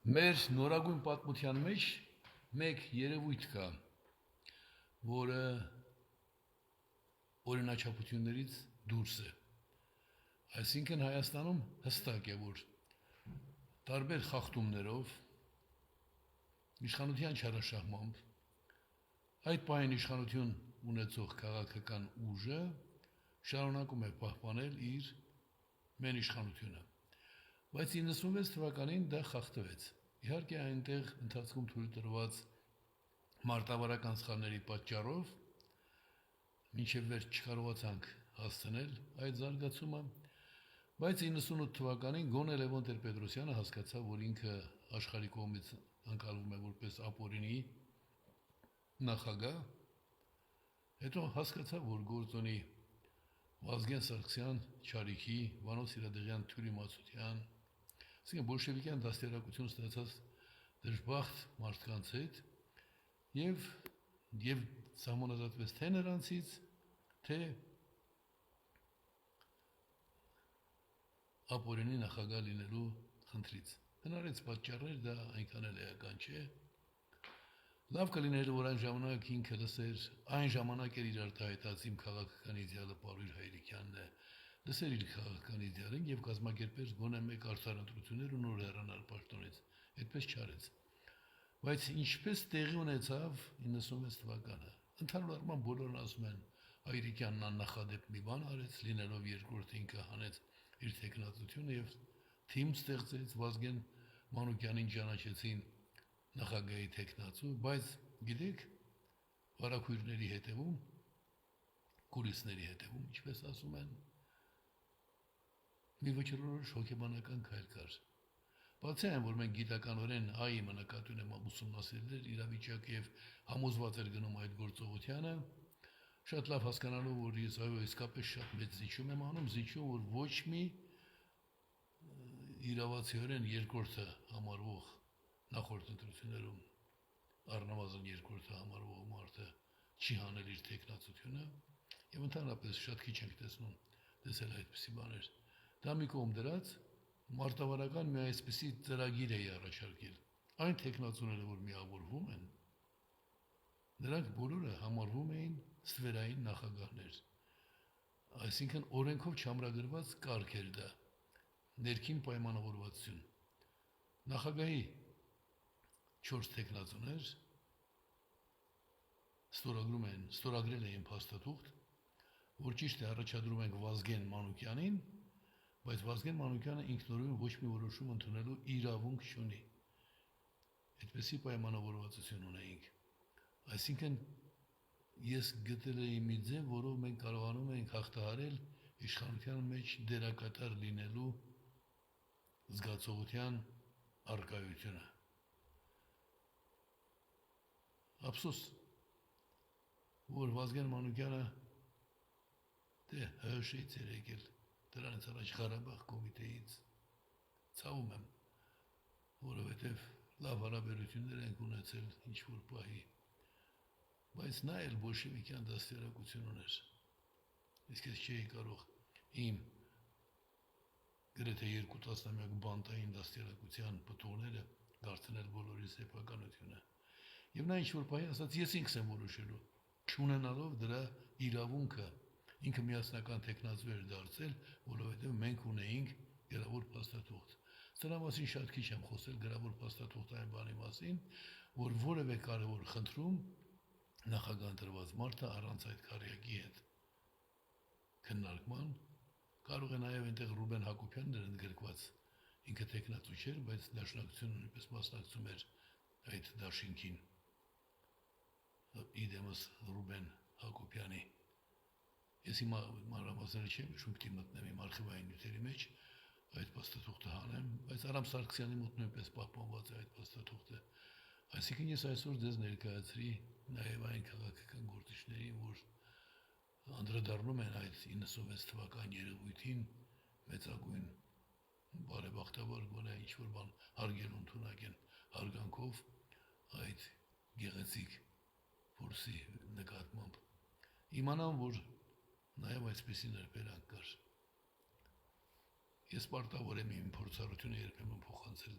Մեր նորագույն պատմության մեջ մեկ երևույթ կա, որը օրինաչափություններից դուրս է։ Այսինքն Հայաստանում հստակ է, որ տարբեր խախտումներով, իշխանության չարաշահմամբ, այդ պահին իշխանություն ունեցող քաղաքական ուժը շարունակում է պահպանել իր մեն իշխանությունը։ Բայց 96 թվականին դա խախտվեց։ Իհարկե այնտեղ ընթացքում թույլ տրված մարտավարական սխալների պատճառով մինչև վերջ չկարողացանք հասցնել այդ զարգացումը, բայց 98 թվականին գոնե Լևոն Տեր-Պետրոսյանը հասկացավ, որ ինքը աշխարհի կողմից ընկալվում է որպես ապօրինի նախագահ, հետո հասկացավ, որ գործ ունի Վազգեն Սարգսյան, Չարիքի, Վանո Սիրադեղյան, Թյուրիմացության, այսինքն բոլշևիկյան դաստիարակություն ստացած դժբախտ մարդկանց հետ եւ սահմանազատվեց թե նրանցից, թե ապօրինի նախագահ լինելու խնդրից։ Հնարեց պատճառներ, դա այնքան էլ էական չէ։ Լավ կլիներ, որ այն ժամանակ ինքը լսեր, այն ժամանակ էր իր արտահայտած իմ քաղաքական իդեալը Պարույր Հայրիկյանն է, լսեր իր քաղաքական իդեալին եւ կազմակերպեր գոնե մեկ արդար ընտրություններ ու նոր հեռանալ պաշտոնից։ Այդպես չարեց։ Բայց ինչպես տեղի ունեցավ 96 թվականը։ Ընդհանուր առմամբ բոլորն ասում են Հայրիկյանն աննախադեպ մի բան արեց, լինելով երկրորդ ինքը հանեց իր տեխնատությունը եւ թիմ ստեղծեց Վազգեն Մանուկյանին ճանաչեցին նախագահի տեխնացու, բայց գիտեք, վարակույրների հետևում, կուլիսների հետևում, ինչպես ասում են, մի վճռորոշ հոգեբանական քայլ կար։ Բացի այն, որ մենք գիտականորեն ԱԻՄ նկատի ունեմ ուսումնասիրել իրավիճակը եւ համոզված էր գնում այդ գործողությանը, շատ լավ հասկանալով, որ ես այո իսկապես շատ մեծ զիջում եմ անում, զիջում, որ ոչ մի իրավացիորեն երկրորդը համարվող նախորդ ընտրություններում առնվազն երկրորդը համարվող մարդը չի հանել իր տեխնացությունը եւ ընդհանրապես շատ քիչ ենք տեսել այդպիսի բաներ։ Դա մի կողմ դրած մարտավարական մի այսպիսի ծրագիր է առաջարկել։ Այն տեխնացուները, որ միավորվում են, նրանք բոլորը համարվում էին ստվերային նախագահներ։ Այսինքն օրենքով չամրագրված կարգ էր դա, ներքին պայմանավորվածություն։ Նախագահի 4 տեխնացուներ ստորագրել էին փաստաթուղթ, որ ճիշտ է առաջադրում ենք Վազգեն Մանուկյանին, բայց Վազգեն Մանուկյանը ինքնուրույն ոչ մի որոշում ընդունելու իրավունք չունի։ Այդպիսի պայմանավորվածություն ունեինք։ Այսինքն ես գտել էի մի ձև, որով մենք կարողանում ենք հաղթահարել իշխանության մեջ դերակատար լինելու զգացողության արկայությունը։ Ափսոս, որ Վազգեն Մանուկյանը ՀՀՇ-ից էր եկել, դրանից առաջ Ղարաբաղ կոմիտեից, ցավում եմ, որովհետև լավ հարաբերություններ ենք ունեցել ինչ-որ պահի, բայց նա էլ բոլշևիկյան դաստիարակություն ուներ, իսկ ես չէի կարող իմ գրեթե 2 տասնամյակ բանտային դաստիարակության պտուղները դարձնել բոլորի սեփականությունը։ Եվ նա ինչ-որ պահի ասաց, ես ինքս եմ որոշելու, չունենալով դրա իրավունքը, ինքը միասնական տեխնացու էր դարձել, որովհետև մենք ունեինք գրավոր փաստաթուղթ։ Սրա մասին շատ քիչ եմ խոսել գրավոր փաստաթուղթային բանի մասին, որ որևէ կարևոր խնդրում նախագահ ընտրված մարդը առանց այդ քարյակի հետ քննարկման կարող է նաև այնտեղ Ռուբեն Հակոբյանն էր ընդգրկված, ինքը տեխնացու չէր, բայց դաշնակցությունը նույնպես մասնակցում էր այդ դաշինքին։ Իդեմս Ռուբեն Հակոբյանի։ Ես հիմա մանրամասները չեմ հիշում, պիտի մտնեմ իմ արխիվային նյութերի մեջ, այդ փաստաթուղթը հանեմ, բայց Արամ Սարգսյանի մոտ նույնպես պահպանված է այդ փաստաթուղթը։ Այսինքն ես այսօր ձեզ ներկայացրի նաև այն քաղաքական գործիչներին, որ անդրադառնում են այդ 96 թվական երևույթին մեծագույն բարեբախտաբար գոնե ինչ-որ բան հարգել ընդունակ են հարգանքով այդ գեղեցիկ փորձի նկատմամբ։ Իմանամ, որ նաև այսպեսի ներբերանք կար։ Ես պարտավոր եմ իմ փորձառությունը երբեմն փոխանցել